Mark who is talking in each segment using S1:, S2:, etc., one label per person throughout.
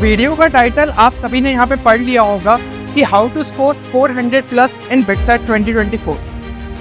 S1: Video का title आप सभी ने यहाँ पे पढ़ लिया होगा कि how to score 400 plus in BITSAT 2024।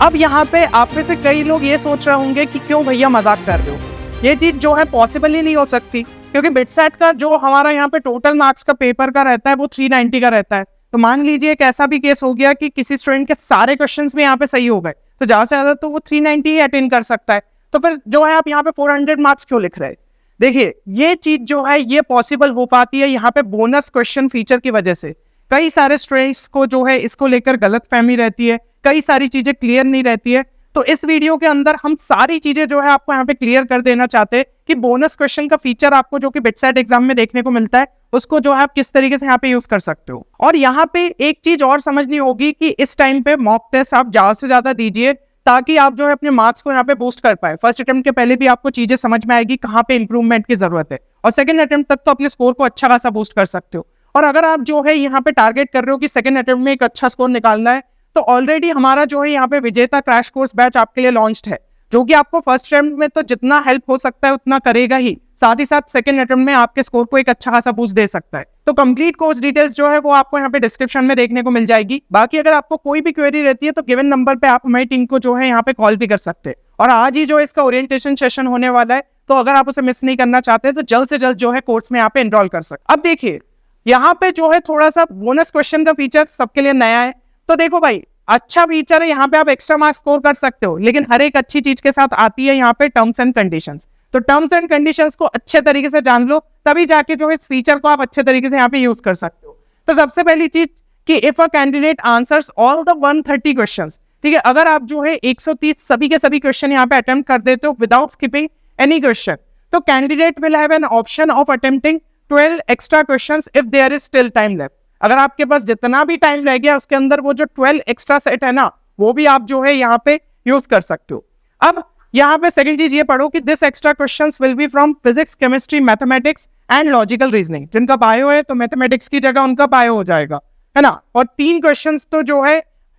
S1: अब यहाँ पे आप में से कई लोग ये सोच रहे होंगे कि क्यों भैया मजाक कर रहे हो, ये चीज जो है पॉसिबल ही नहीं हो सकती, क्योंकि बिटसेट का जो हमारा यहाँ पे टोटल मार्क्स का पेपर का रहता है वो 390 का रहता है। तो मान लीजिए एक ऐसा भी केस हो गया कि किसी स्टूडेंट के सारे क्वेश्चंस भी यहाँ पे सही हो गए, तो ज्यादा से ज्यादा तो वो 390 ही अटेंड कर सकता है। तो फिर जो है आप यहाँ पे 400 मार्क्स क्यों लिख रहे हैं? देखिए ये चीज जो है ये पॉसिबल हो पाती है यहाँ पे बोनस क्वेश्चन फीचर की वजह से। कई सारे स्टूडेंट्स को जो है इसको लेकर गलतफहमी रहती है, कई सारी चीजें क्लियर नहीं रहती है। तो इस वीडियो के अंदर हम सारी चीजें जो है आपको यहाँ पे क्लियर कर देना चाहते हैं कि बोनस क्वेश्चन का फीचर आपको जो कि बिटसेट एग्जाम में देखने को मिलता है उसको जो है आप किस तरीके से यहाँ पे यूज कर सकते हो। और यहाँ पे एक चीज और समझनी होगी कि इस टाइम पे मॉक टेस्ट आप ज्यादा से ज्यादा दीजिए ताकि आप जो है अपने मार्क्स को यहाँ पे बूस्ट कर पाए। फर्स्ट अटेम्प्ट के पहले भी आपको चीजें समझ में आएगी कहाँ पे इंप्रूवमेंट की जरूरत है, और सेकंड अटेम्प्ट तक तो अपने स्कोर को अच्छा खासा बूस्ट कर सकते हो। और अगर आप जो है यहाँ पे टारगेट कर रहे हो कि सेकंड अटेम्प्ट में एक अच्छा स्कोर निकालना है, तो ऑलरेडी हमारा जो है यहाँ पे विजेता क्रैश कोर्स बैच आपके लिए लॉन्च्ड है, जो कि आपको फर्स्ट अटेम्प्ट में तो जितना हेल्प हो सकता है उतना करेगा ही, साथ ही साथ सेकंड अटेम्प्ट में आपके स्कोर को एक अच्छा खासा बूस्ट दे सकता है। तो कंप्लीट कोर्स डिटेल्स जो है वो आपको यहाँ पे डिस्क्रिप्शन में देखने को मिल जाएगी। बाकी अगर आपको कोई भी क्वेरी रहती है तो गिवन नंबर पे आप हमारी टीम को जो है यहाँ पे कॉल भी कर सकते हैं। और आज ही जो इसका ओरिएंटेशन सेशन होने वाला है, तो अगर आप उसे मिस नहीं करना चाहते तो जल्द से जल्द जो है कोर्स में यहाँ पे एनरोल कर सकते। अब देखिए यहाँ पे जो है थोड़ा सा बोनस क्वेश्चन का फीचर सबके लिए नया है। तो देखो भाई अच्छा फीचर है, यहाँ पे आप एक्स्ट्रा मार्क्स स्कोर कर सकते हो, लेकिन हर एक अच्छी चीज के साथ आती है यहाँ पे टर्म्स एंड कंडीशंस। तो टर्म्स एंड कंडीशंस को अच्छे तरीके से जान लो, तभी जाके जो है इस फीचर को आप अच्छे तरीके से यहाँ पे यूज कर सकते हो। तो सबसे पहली चीज कि if a candidate answers all the 130 questions, ठीक है, अगर आप जो है 130 सभी के सभी क्वेश्चन यहाँ पे अटेम्प्ट कर देते हो विदाउट स्किपिंग एनी क्वेश्चन, तो candidate will have an option of attempting 12 extra questions if there is still time left. अगर आपके पास जितना भी टाइम रह गया उसके अंदर वो जो 12 एक्स्ट्रा सेट है ना, वो भी आप जो है यहाँ पे यूज कर सकते हो। अब यहाँ पे सेकंड चीज ये पढ़ो कि this extra questions will be from physics, chemistry, mathematics and logical reasoning. जिनका बायो है तो मैथमेटिक्स की जगह उनका बायो हो जाएगा, है ना। और 3 क्वेश्चंस तो जो है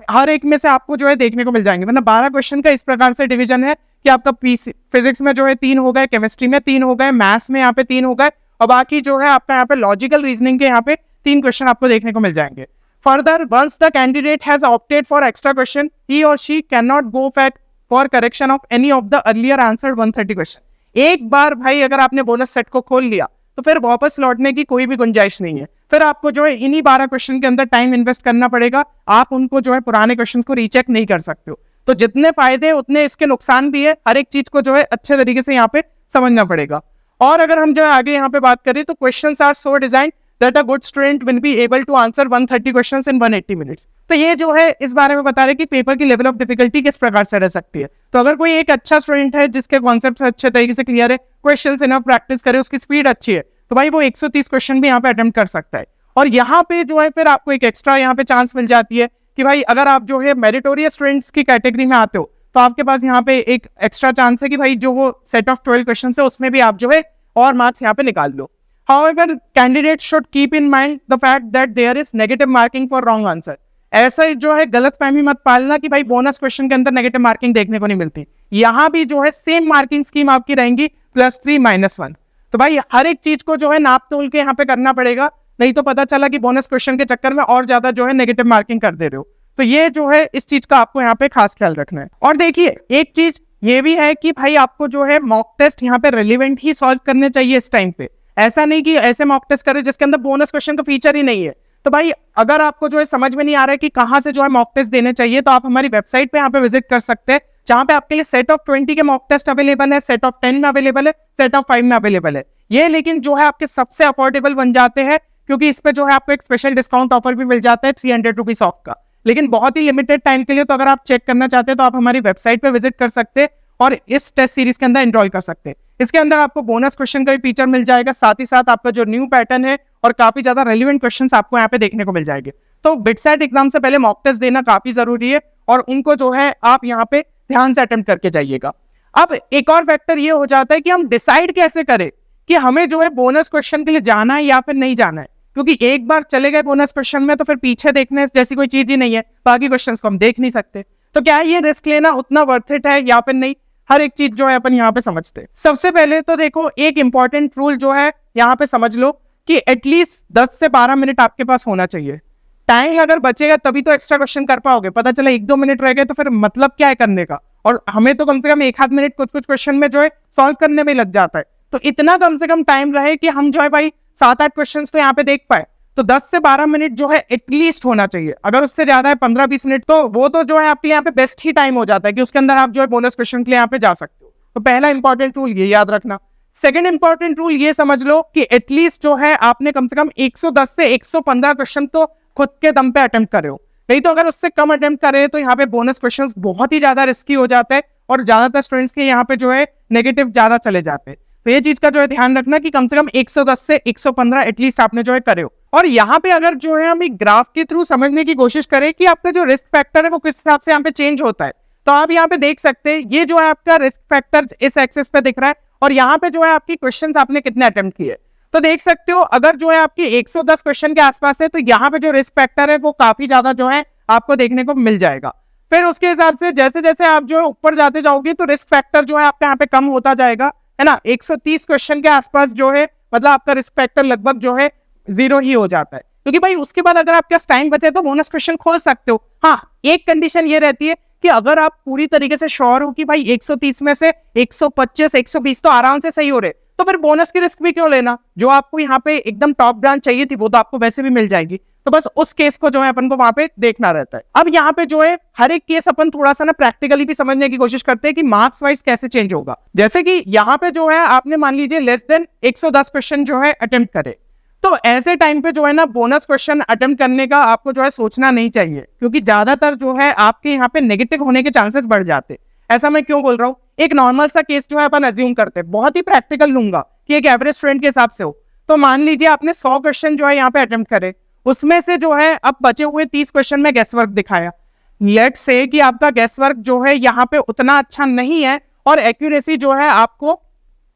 S1: हर एक में से आपको जो है देखने को मिल जाएंगे, मतलब 12 क्वेश्चन का इस प्रकार से डिवीजन है कि आपका फिजिक्स में जो है 3 हो गए, केमिस्ट्री में 3 हो गए, मैथ्स में यहाँ पे 3 हो गए, और बाकी जो है आपका यहाँ पे लॉजिकल रीजनिंग के यहाँ पे 3 क्वेश्चन आपको देखने को मिल जाएंगे। Further once the candidate has opted for extra question, he और she can not go back for correction of any of the earlier answered 130 question. एक बार भाई अगर आपने बोनस सेट को खोल लिया तो फिर वापस लौटने की कोई भी गुंजाइश नहीं है। फिर आपको जो है इन्हीं 12 क्वेश्चन के अंदर टाइम इन्वेस्ट करना पड़ेगा, आप उनको जो है पुराने क्वेश्चन को रीचेक नहीं कर सकते हो। तो जितने फायदे उतने इसके नुकसान भी है, हर एक चीज को जो है अच्छे तरीके से यहाँ पे समझना पड़ेगा। और अगर हम जो है आगे यहाँ पे बात करें तो questions are so design that a good student will be able to answer 130 questions in 180 minutes। तो ये जो है इस बारे में बता रहे कि पेपर की लेवल ऑफ डिफिकल्टी किस प्रकार से रह सकती है। तो अगर कोई एक अच्छा स्टूडेंट है जिसके कॉन्सेप्ट अच्छे तरीके से क्लियर है, क्वेश्चंस इनफ प्रैक्टिस करे, उसकी स्पीड अच्छी है, तो भाई वो 130 क्वेश्चन भी यहाँ पे अटेम्प्ट कर सकता है। और यहाँ पे जो है फिर आपको एक एक्स्ट्रा यहाँ पे चांस मिल जाती है कि भाई अगर आप जो है मेरिटोरियस स्टूडेंट्स की कैटेगरी में आते हो तो आपके पास यहाँ पे एक एक्स्ट्रा चांस है कि भाई जो वो सेट ऑफ 12 क्वेश्चन है उसमें भी आप जो है और मार्क्स यहाँ पे निकाल लो। However, candidates should keep in mind the fact that there is negative marking for wrong answer। ऐसा जो है गलत फहमी मत पालना कि भाई बोनस क्वेश्चन के अंदर नेगेटिव मार्किंग देखने को नहीं मिलती। यहाँ भी जो है सेम मार्किंग स्कीम आपकी रहेंगी +3 -1। तो भाई हर एक चीज को जो है नाप तोल के यहाँ पे करना पड़ेगा, नहीं तो पता चला कि बोनस क्वेश्चन के चक्कर में और ज्यादा जो है नेगेटिव मार्किंग कर दे रहे हो। तो ये जो है इस चीज का आपको यहाँ पे खास ख्याल रखना है। और देखिए एक चीज ये भी है कि भाई आपको जो है मॉक टेस्ट यहाँ पे रेलिवेंट ही सॉल्व करने चाहिए इस टाइम पे। ऐसा नहीं कि ऐसे मॉक टेस्ट करे जिसके अंदर बोनस क्वेश्चन का फीचर ही नहीं है। तो भाई अगर आपको जो है समझ में नहीं आ रहा है कि कहाँ से जो है मॉक टेस्ट देने चाहिए, तो आप हमारी वेबसाइट पे यहाँ पे विजिट कर सकते हैं, जहाँ पे आपके लिए सेट ऑफ 20 के मॉक टेस्ट अवेलेबल है, सेट ऑफ 10 में अवेलेबल है, सेट ऑफ 5 में अवेलेबल है। ये लेकिन जो है आपके सबसे अफोर्डेबल बन जाते हैं, क्योंकि इस पे जो है आपको एक स्पेशल डिस्काउंट ऑफर भी मिल जाता है 300 रुपीज ऑफ का, लेकिन बहुत ही लिमिटेड टाइम के लिए। तो अगर आप चेक करना चाहते हैं तो आप हमारी वेबसाइट पे विजिट कर सकते हैं और इस टेस्ट सीरीज के अंदर एनरोल कर सकते हैं। इसके अंदर आपको बोनस क्वेश्चन का भी फीचर मिल जाएगा, साथ ही साथ आपका जो न्यू पैटर्न है और काफी ज्यादा रेलिवेंट क्वेश्चंस आपको यहाँ पे देखने को मिल जाएंगे। तो बिटसेट एग्जाम से पहले मॉक टेस्ट देना काफी जरूरी है और उनको जो है आप यहाँ पे ध्यान से अटेम्प्ट करके जाइएगा। अब एक और फैक्टर ये हो जाता है कि हम डिसाइड कैसे करें कि हमें जो है बोनस क्वेश्चन के लिए जाना है या फिर नहीं जाना है, क्योंकि एक बार चले गए बोनस क्वेश्चन में तो फिर पीछे देखने जैसी कोई चीज ही नहीं है, बाकी क्वेश्चंस को हम देख नहीं सकते। तो क्या ये रिस्क लेना उतना वर्थ इट है या फिर नहीं, हर एक चीज जो है अपन यहाँ पे समझते हैं। सबसे पहले तो देखो एक इंपॉर्टेंट रूल जो है यहाँ पे समझ लो कि एटलीस्ट 10 से 12 मिनट आपके पास होना चाहिए। टाइम अगर बचेगा तभी तो एक्स्ट्रा क्वेश्चन कर पाओगे, पता चला 1-2 मिनट रह गए तो फिर मतलब क्या है करने का। और हमें तो कम से कम 1-8 मिनट कुछ कुछ क्वेश्चन में जो है सॉल्व करने में लग जाता है। तो इतना कम से कम टाइम रहे कि हम जो है भाई 7-8 क्वेश्चन तो यहाँ पे देख पाए। तो 10 से 12 मिनट जो है एटलीस्ट होना चाहिए। अगर उससे ज्यादा है 15-20 मिनट तो वो तो जो है आपके यहाँ पे बेस्ट ही टाइम हो जाता है कि उसके अंदर आप जो है बोनस क्वेश्चन के लिए यहाँ पे जा सकते हो। तो पहला इंपॉर्टेंट रूल ये याद रखना। सेकंड इंपॉर्टेंट रूल ये समझ लो कि एटलीस्ट जो है आपने कम से कम 110 से 115 क्वेश्चन तो खुद के दम पे अटेम्प्ट करे हो। नहीं तो अगर उससे कम अटेम्प्ट करे तो यहाँ पे बोनस क्वेश्चंस बहुत ही ज्यादा रिस्की हो जाते हैं और ज्यादातर स्टूडेंट्स के यहाँ पे जो है नेगेटिव ज्यादा चले जाते हैं। तो ये चीज का जो है ध्यान रखना कि कम से कम 110 से 115 एटलीस्ट आपने जो है करे हो। और यहाँ पे अगर जो है हम एक ग्राफ के थ्रू समझने की कोशिश करें कि आपका जो रिस्क फैक्टर है वो किस हिसाब से यहाँ पे चेंज होता है, तो आप यहाँ पे देख सकते हैं ये जो है आपका रिस्क फैक्टर इस एक्सिस पे दिख रहा है और यहाँ पे जो है आपकी क्वेश्चंस आपने कितने अटेम्प्ट किए। तो देख सकते हो अगर जो है आपकी 110 क्वेश्चन के आसपास है तो यहाँ पे जो रिस्क फैक्टर है वो काफी ज्यादा जो है आपको देखने को मिल जाएगा। फिर उसके हिसाब से जैसे जैसे आप जो है ऊपर जाते जाओगे तो रिस्क फैक्टर जो है आपका यहाँ पे कम होता जाएगा, है ना। 130 क्वेश्चन के आसपास जो है मतलब आपका रिस्क फैक्टर लगभग जो है 0 ही हो जाता है, क्योंकि भाई उसके बाद अगर आपके पास टाइम बचे तो बोनस क्वेश्चन खोल सकते हो। हाँ, एक कंडीशन ये रहती है कि अगर आप पूरी तरीके से श्योर हो कि भाई 130 में से 125 120 तो आराम से सही हो रहे, तो फिर बोनस की रिस्क भी क्यों लेना। जो आपको यहाँ पे एकदम टॉप ब्रांच चाहिए थी वो तो आपको वैसे भी मिल जाएगी। तो बस उस केस को जो है अपन को वहां पे देखना रहता है। अब यहाँ पे जो है हर एक केस अपन थोड़ा सा ना प्रैक्टिकली भी समझने की कोशिश करते हैं कि मार्क्स वाइज कैसे चेंज होगा। जैसे कि यहाँ पे जो है आपने मान लीजिए लेस देन 110 क्वेश्चन जो है अटेम्प्ट करे, तो ऐसे टाइम पे जो है ना बोनस क्वेश्चन अटेम्प्ट करने का आपको जो है सोचना नहीं चाहिए, क्योंकि ज्यादातर जो है आपके यहाँ पे नेगेटिव होने के चांसेस बढ़ जाते हैं। ऐसा मैं क्यों बोल रहा हूँ, एक नॉर्मल सा केस जो है अपन अज्यूम करते हैं, बहुत ही प्रैक्टिकल लूंगा कि एक एवरेज स्टूडेंट के हिसाब से हो। तो मान लीजिए आपने 100 क्वेश्चन जो है यहाँ पे अटेम्प्ट करे, उसमें से जो है अब बचे हुए 30 क्वेश्चन में गैस वर्क दिखाया। लेट्स से कि आपका गैस वर्क जो है यहाँ पे उतना अच्छा नहीं है और एक्यूरेसी जो है आपको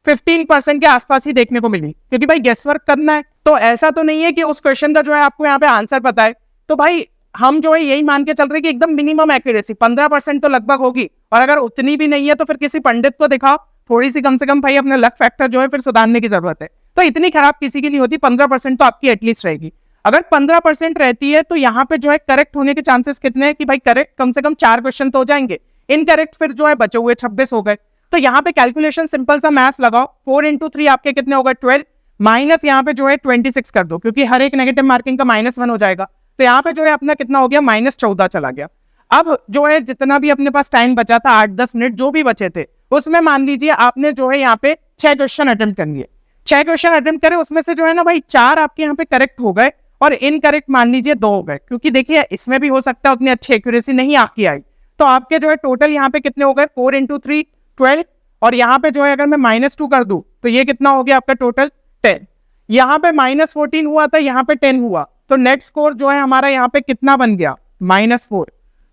S1: 15% के आसपास ही देखने को मिली, क्योंकि भाई गैस वर्क करना है। तो ऐसा तो नहीं है कि उस क्वेश्चन का जो है आपको यहाँ पे आंसर पता है। तो भाई हम जो है यही मान के चल रहे हैं कि एकदम मिनिमम एक्यूरेसी 15% तो लगभग होगी, और अगर उतनी भी नहीं है तो फिर किसी पंडित को दिखाओ, थोड़ी सी कम से कम भाई अपने लक फैक्टर जो है फिर सुधारने की जरूरत है। तो इतनी खराब किसी की नहीं होती, 15% तो आपकी एटलीस्ट रहेगी। अगर 15% रहती है तो यहाँ पे जो है करेक्ट होने के चांसेस कितने हैं कि भाई करेक्ट कम से कम 4 क्वेश्चन तो हो जाएंगे, इनकरेक्ट फिर जो है बचे हुए 26 हो गए। तो यहाँ पे कैलकुलेशन सिंपल सा मैथ्स लगाओ, 4 into 3 आपके कितने हो गए 12, माइनस यहाँ पे जो है 26 कर दो, क्योंकि हर एक नेगेटिव मार्किंग का -1 हो जाएगा। तो यहाँ पे जो है अपना कितना हो गया -14 चला गया। अब जो है जितना भी अपने पास टाइम बचा था 8-10 मिनट जो भी बचे थे, उसमें मान लीजिए आपने जो है यहाँ पे 6 क्वेश्चन अटेम्प्ट कर लिए। 6 क्वेश्चन अटेम्प्ट करे, उसमें से जो है ना भाई 4 आपके यहाँ पे करेक्ट हो गए और इनकरेक्ट मान लीजिए 2 हो गए, क्योंकि देखिए इसमें भी हो सकता है उतनी अच्छी एक्यूरेसी नहीं आपकी आई। तो आपके जो है टोटल यहाँ पे कितने हो गए 4 into 3 12, और यहाँ पे जो है अगर मैं -2 कर दूं तो ये कितना हो गया आपका टोटल 10। यहाँ पे -14 हुआ था, यहाँ पे 10 हुआ, तो नेट स्कोर जो है हमारा यहाँ पे कितना बन गया -4।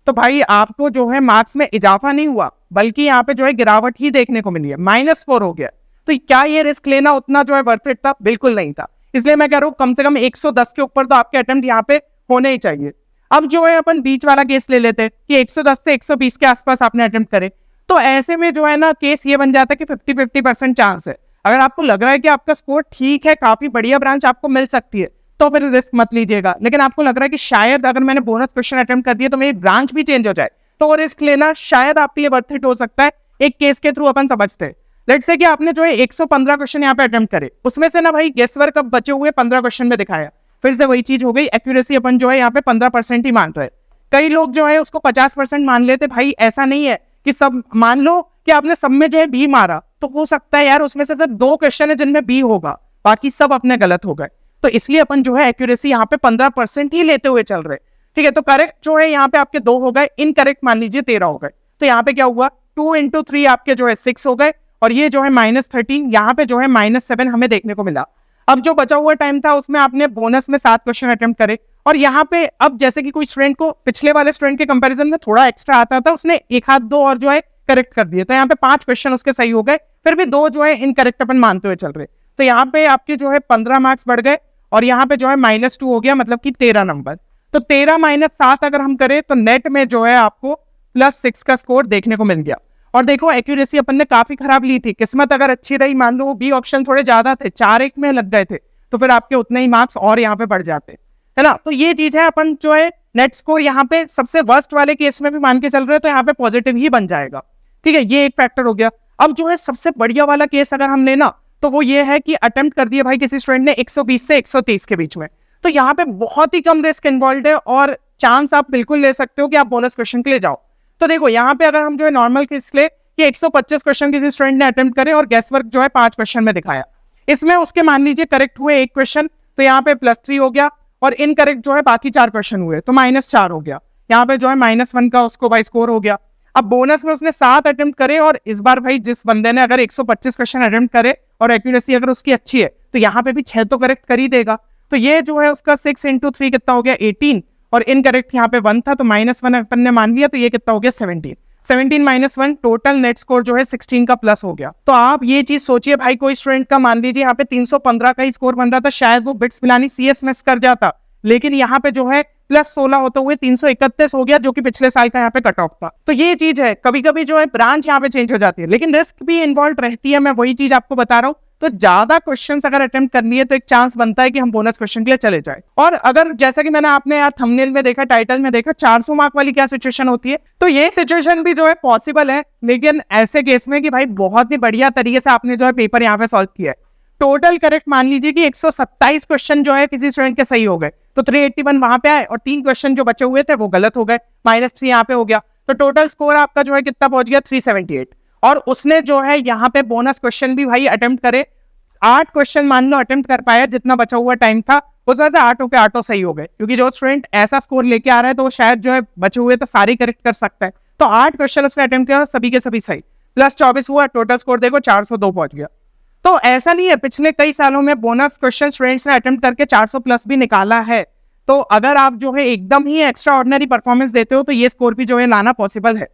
S1: तो भाई आपको जो है मार्क्स में इजाफा नहीं हुआ, बल्कि यहाँ पे जो है गिरावट ही देखने को मिली है, -4 हो गया। तो क्या ये रिस्क लेना उतना जो है वर्थ इट था? बिल्कुल नहीं था। इसलिए मैं कह रहा हूँ कम से कम 110 के ऊपर तो आपके अटेम्प्ट यहाँ पे होने ही चाहिए। अब जो है अपन बीच वाला केस ले लेते हैं कि 110 से 120 के आसपास आपने अटेम्प्ट करे, तो ऐसे में जो है ना केस ये बन जाता है कि 50-50% चांस है। अगर आपको लग रहा है कि आपका स्कोर ठीक है, काफी बढ़िया ब्रांच आपको मिल सकती है, तो फिर रिस्क मत लीजिएगा। लेकिन आपको लग रहा है कि शायद अगर मैंने बोनस क्वेश्चन अटेम्प्ट कर दिया तो मेरी ब्रांच भी चेंज हो जाए, तो वो रिस्क लेना शायद आपके लिए वर्थ इट हो सकता है। एक केस के थ्रू अपन समझते हैं। लेट्स से कि आपने जो है 115 क्वेश्चन यहाँ पे अटेम्प्ट करे, उसमें से ना भाई गेस वर्क अब बचे हुए 15 क्वेश्चन में दिखाया, फिर से वही चीज हो गई, एक्यूरेसी अपन जो है यहाँ पे 15% ही मान रहे हैं। कई लोग जो है उसको 50% मान लेते। भाई ऐसा नहीं है कि सब मान लो कि आपने सब में जो है बी मारा, तो हो सकता है यार उसमें से सिर्फ 2 क्वेश्चन है जिनमें बी होगा, बाकी सब अपने गलत हो गए। तो इसलिए अपन जो है एक्यूरेसी यहाँ पे 15% ही लेते हुए चल रहे। ठीक है, तो करेक्ट जो है यहाँ पे आपके 2 हो गए, इनकरेक्ट मान लीजिए 13 हो गए। तो यहाँ पे क्या हुआ 2 into 3 आपके जो है 6 हो गए, और ये जो है -13, यहाँ पे जो है -7 हमें देखने को मिला। अब जो बचा हुआ टाइम था उसमें आपने बोनस में 7 क्वेश्चन अटेम्प्ट करे, और यहाँ पे अब जैसे कि कोई स्टूडेंट को पिछले वाले स्टूडेंट के कंपैरिजन में थोड़ा एक्स्ट्रा आता था, उसने 1-2 और जो है करेक्ट कर दिए, तो यहाँ पे 5 क्वेश्चन उसके सही हो गए, फिर भी 2 जो है इनकरेक्ट अपन मानते हुए चल रहे। तो यहाँ पे आपके जो है 15 मार्क्स बढ़ गए, और यहाँ पे जो है -2 हो गया, मतलब कि 13 नंबर। तो 13 - 7 अगर हम करें तो नेट में जो है आपको +6 का स्कोर देखने को मिल गया। और देखो एक्यूरेसी अपन ने काफी खराब ली थी, किस्मत अगर अच्छी रही, मान लो बी ऑप्शन थोड़े ज्यादा थे, 4-1 में लग गए थे, तो फिर आपके उतने ही मार्क्स और यहाँ पे बढ़ जाते, है ना। तो ये चीज है, अपन जो है नेट स्कोर यहाँ पे सबसे वर्स्ट वाले केस में भी मान के चल रहे हैं तो यहाँ पे पॉजिटिव ही बन जाएगा, ठीक है, ये एक फैक्टर हो गया। अब जो है सबसे बढ़िया वाला केस अगर हम लेना तो वो ये है कि अटेम्प्ट कर दिया भाई किसी स्टूडेंट ने 120 से 130 के बीच में, तो यहाँ पे बहुत ही कम रिस्क इन्वॉल्व है और चांस आप बिल्कुल ले सकते हो कि आप बोनस क्वेश्चन के लिए जाओ। तो देखो यहाँ पे अगर हम जो है नॉर्मल केस ले कि 125 क्वेश्चन किसी स्टूडेंट ने अटेम्प्ट करे और गेस वर्क जो है 5 क्वेश्चन में दिखाया, इसमें उसके मान लीजिए करेक्ट हुए 1 क्वेश्चन, तो यहाँ पे +3 हो गया, और इनकरेक्ट जो है बाकी 4 क्वेश्चन हुए तो -4 हो गया, यहाँ पे जो है -1 का उसको भाई स्कोर हो गया। अब बोनस में उसने 7 अटेम्प्ट करे और इस बार भाई जिस बंदे ने अगर 125 क्वेश्चन अटेम्प्ट करे और एक्यूरेसी अगर उसकी अच्छी है तो यहाँ पे भी 6 तो करेक्ट कर ही देगा। तो ये जो है उसका 6 × 3 कितना हो गया 18, और इनकरेक्ट यहाँ पे 1 था तो -1 अपन ने मान लिया, तो ये कितना हो गया 17 -1, टोटल नेट स्कोर जो है 16 का प्लस हो गया। तो आप ये चीज सोचिए भाई, कोई स्टूडेंट का मान लीजिए यहाँ पे 315 का ही स्कोर बन रहा था, शायद वो बिट्स पिलानी CS मिस कर जाता, लेकिन यहाँ पे जो है +16 होते हुए 331 हो गया, जो कि पिछले साल का यहाँ पे कट ऑफ था। तो ये चीज है, कभी कभी जो है ब्रांच यहाँ पे चेंज हो जाती है, लेकिन रिस्क भी इन्वॉल्व रहती है, मैं वही चीज आपको बता रहा हूँ। तो ज्यादा क्वेश्चंस अगर अटेम्प्ट करनी है तो एक चांस बनता है कि हम बोनस क्वेश्चन के लिए चले जाए। और अगर जैसा कि मैंने आपने यार थंबनेल में देखा, टाइटल में देखा, 400 मार्क वाली क्या सिचुएशन होती है, तो ये सिचुएशन भी जो है पॉसिबल है, लेकिन ऐसे केस में कि भाई बहुत ही बढ़िया तरीके से आपने जो है पेपर यहाँ पे सॉल्व किया है। टोटल करेक्ट मान लीजिए कि 127 क्वेश्चन जो है किसी स्टूडेंट के सही हो गए, तो 381 वहां पे आए, और 3 क्वेश्चन जो बचे हुए थे वो गलत हो गए, -3 यहाँ पे हो गया, तो टोटल स्कोर आपका जो है कितना पहुंच गया 378। और उसने जो है यहाँ पे बोनस क्वेश्चन भी भाई अटेम्प्ट करे, 8 क्वेश्चन मान लो अटेम्प्ट कर पाया, जितना बचा हुआ टाइम था उसमें से 8 के 8 सही हो गए, क्योंकि जो स्टूडेंट ऐसा स्कोर लेके आ रहा है तो वो शायद जो है बचे हुए तो सारे करेक्ट कर सकता है। तो 8 क्वेश्चन उसने अटेम्प्ट किया, सभी के सभी सही, +24 हुआ, टोटल स्कोर देखो 402 पहुंच गया। तो ऐसा नहीं है, पिछले कई सालों में बोनस क्वेश्चन स्टूडेंट्स ने अटेम्प्ट करके 400+ भी निकाला है। तो अगर आप जो है एकदम ही एक्स्ट्रा ऑर्डिनरी परफॉर्मेंस देते हो तो ये स्कोर भी जो है लाना पॉसिबल है।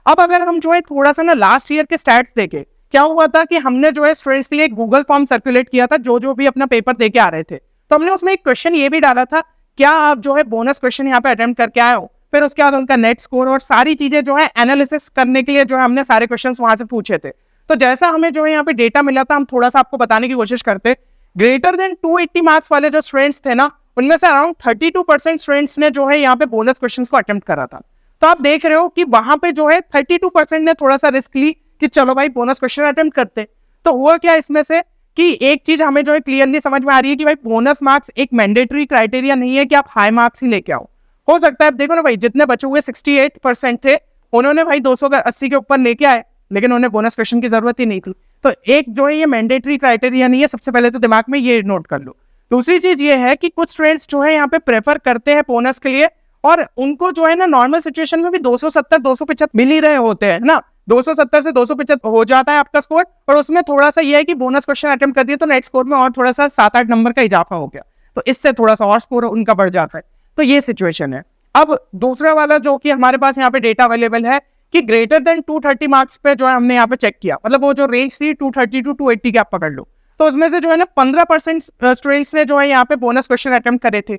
S1: अब अगर हम जो है थोड़ा सा ना लास्ट ईयर के स्टैट्स देखें, क्या हुआ था कि हमने जो है स्टूडेंट्स के लिए गूगल फॉर्म सर्कुलेट किया था, जो भी अपना पेपर देके आ रहे थे, तो हमने उसमें एक क्वेश्चन ये भी डाला था, क्या आप जो है बोनस क्वेश्चन यहाँ पे अटेम्प्ट करके आए हो। फिर उसके बाद उनका नेट स्कोर और सारी चीजें जो है एनालिसिस करने के लिए जो है हमने सारे क्वेश्चन वहां से पूछे थे। तो जैसा हमें जो है यहाँ पे डेटा मिला था, हम थोड़ा सा आपको बताने की कोशिश करते। ग्रेटर देन 280 मार्क्स वाले जो स्टूडेंट्स थे ना, उनमें से अराउंड 32% स्टूडेंट्स ने जो है यहाँ पे बोनस क्वेश्चंस को अटेम्प्ट करा था। तो आप देख रहे हो कि वहां पे जो है 32% ने थोड़ा सा रिस्क ली कि चलो भाई बोनस क्वेश्चन अटेम्प्ट करते। तो हुआ क्या इसमें से कि एक चीज हमें जो है क्लियरली समझ में आ रही है कि भाई बोनस मार्क्स एक मैंडेटरी क्राइटेरिया नहीं है कि आप हाई मार्क्स ही लेके आओ। हो सकता है, देखो ना भाई, जितने बचे हुए 68% थे, उन्होंने भाई 280 के ऊपर लेके आए, लेकिन उन्हें बोनस क्वेश्चन की जरूरत ही नहीं थी। तो एक जो है ये मैंडेटरी क्राइटेरिया नहीं है, सबसे पहले तो दिमाग में ये नोट कर लो। दूसरी चीज ये है कि कुछ स्टूडेंट्स जो है यहाँ पे प्रेफर करते हैं बोनस के लिए, और उनको जो है ना नॉर्मल सिचुएशन में भी 270 275 मिल ही रहे होते हैं ना, 270 से 275 हो जाता है आपका स्कोर, और उसमें थोड़ा सा ये है कि बोनस क्वेश्चन अटेम्प्ट कर दिए तो नेट स्कोर में और थोड़ा सा 7-8 नंबर का इजाफा हो गया, तो इससे थोड़ा सा और स्कोर उनका बढ़ जाता है। तो ये सिचुएशन है। अब दूसरा वाला जो कि हमारे पास यहाँ पे डेटा अवेलेबल है कि ग्रेटर देन 230 मार्क्स पे जो है हमने यहाँ पे चेक किया, मतलब वो जो रेंज थी 230 to 280 की आप पकड़ लो, तो उसमें से जो है ना 15% स्टूडेंट्स ने जो है यहाँ पे बोनस क्वेश्चन अटेम्प्ट करे थे।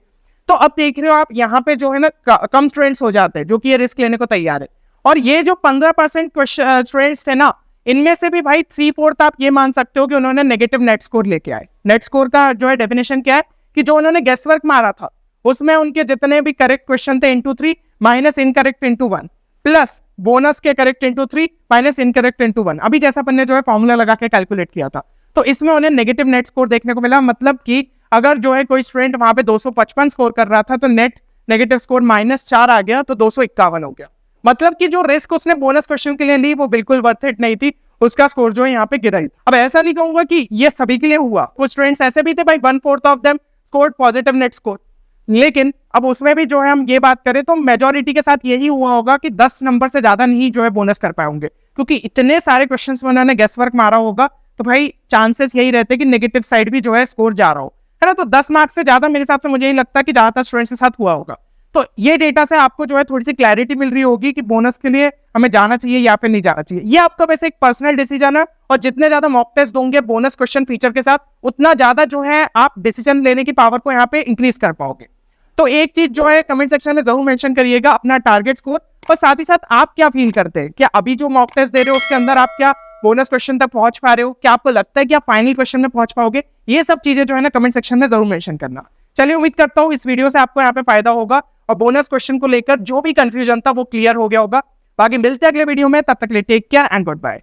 S1: तो अब देख रहे हो आप, यहाँ पे जो है ना कम स्टूडेंट्स हो जाते हैं जो कि ये रिस्क लेने को तैयार है, और ये जो 15% स्टूडेंट्स थे ना, इनमें से भी भाई 3/4 आप ये मान सकते हो कि उन्होंने नेगेटिव नेट स्कोर लेके आए। नेट स्कोर का जो है डेफिनेशन क्या है कि जो उन्होंने गेस वर्क मारा था उसमें उनके जितने भी करेक्ट क्वेश्चन थे × 3 माइनस इनकरेक्ट × 1 प्लस बोनस के करेक्ट × 3 माइनस इनकरेक्ट × 1, अभी जैसा अपन ने जो है फॉर्मूला लगा के कैलकुलेट किया था, तो इसमें उन्हें नेगेटिव नेट स्कोर देखने को मिला। मतलब कि अगर जो है कोई स्टूडेंट वहां पे 255 स्कोर कर रहा था तो नेट नेगेटिव स्कोर -4 आ गया, तो 251 हो गया। मतलब कि जो रिस्क उसने बोनस क्वेश्चन के लिए ली वो बिल्कुल वर्थ इट नहीं थी, उसका स्कोर जो है यहाँ पे गिरा ही। अब ऐसा नहीं कहूंगा कि ये सभी के लिए हुआ, कुछ स्टूडेंट्स ऐसे भी थे भाई 1/4 of them scored positive net score, लेकिन अब उसमें भी जो है हम ये बात करें तो मेजोरिटी के साथ यही हुआ होगा कि 10 नंबर से ज्यादा नहीं जो है बोनस कर पाए होंगे, क्योंकि इतने सारे क्वेश्चंस में उन्होंने गेस वर्क मारा होगा, तो भाई चांसेस यही रहते कि नेगेटिव साइड भी जो है स्कोर जा रहा हो, है ना। तो 10 मार्क्स से ज्यादा मेरे हिसाब से मुझे नहीं लगता कि ज्यादातर स्टूडेंट्स के साथ हुआ होगा। तो ये डेटा से आपको जो है थोड़ी सी क्लैरिटी मिल रही होगी कि बोनस के लिए हमें जाना चाहिए या फिर नहीं जाना चाहिए। ये आपका वैसे एक पर्सनल डिसीजन है, और जितने ज्यादा मॉक टेस्ट दोगे बोनस क्वेश्चन फीचर के साथ, उतना ज्यादा जो है आप डिसीजन लेने की पावर को यहाँ पे इंक्रीज कर पाओगे। तो एक चीज जो है कमेंट सेक्शन में जरूर मेंशन करिएगा अपना टारगेट स्कोर, और साथ ही साथ आप क्या फील करते हैं, क्या अभी जो मॉक टेस्ट दे रहे हो उसके अंदर आप क्या बोनस क्वेश्चन तक पहुंच पा रहे हो, क्या आपको लगता है कि आप फाइनल क्वेश्चन में पहुंच पाओगे? ये सब चीजें जो है ना कमेंट सेक्शन में जरूर मेंशन करना। चलिए, उम्मीद करता हूँ इस वीडियो से आपको यहाँ पे फायदा होगा और बोनस क्वेश्चन को लेकर जो भी कंफ्यूजन था वो क्लियर हो गया होगा। बाकी मिलते हैं अगले वीडियो में, तब तक के लिए take care and good bye.